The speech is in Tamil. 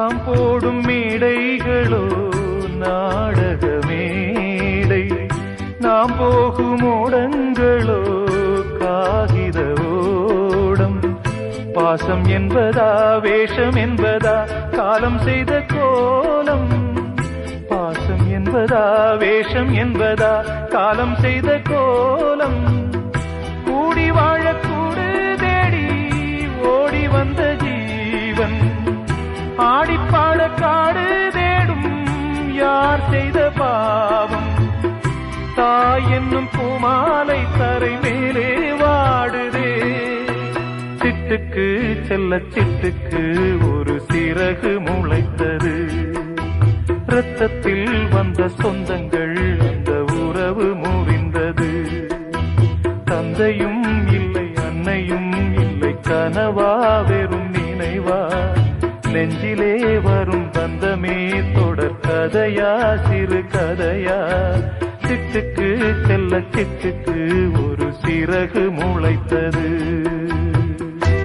நாம் போடும் மேடைகளோ நாடக மேடை, நாம் போகும் ஓடங்களோ காகித ஓடம். பாசம் என்பதா வேஷம் என்பதா காலம் செய்த கோலம், பாசம் என்பதா வேஷம் என்பதா காலம் செய்த கோலம். கூடி வாழக்கூடு தேடி ஓடி வந்த ஜீவன், ஆடிப்பாட காடு தேடும் யார் செய்த பாவம். தாய் என்னும் பூமாலை தரை மேலே வாடுதே, சிட்டுக்கு செல்ல சிட்டுக்கு ஒரு சிறகு முளைத்தது. இரத்தத்தில் வந்த சொந்தங்கள் அந்த உறவு முறிந்தது. தந்தையும் இல்லை அன்னையும் இல்லை, கனவா வெறும் நினைவா, நெஞ்சிலே வரும் பந்தமே தொடர் கதையா சிறு கதையா. சிட்டுக்கு செல்ல சிட்டுக்கு ஒரு சிறகு முளைத்தது.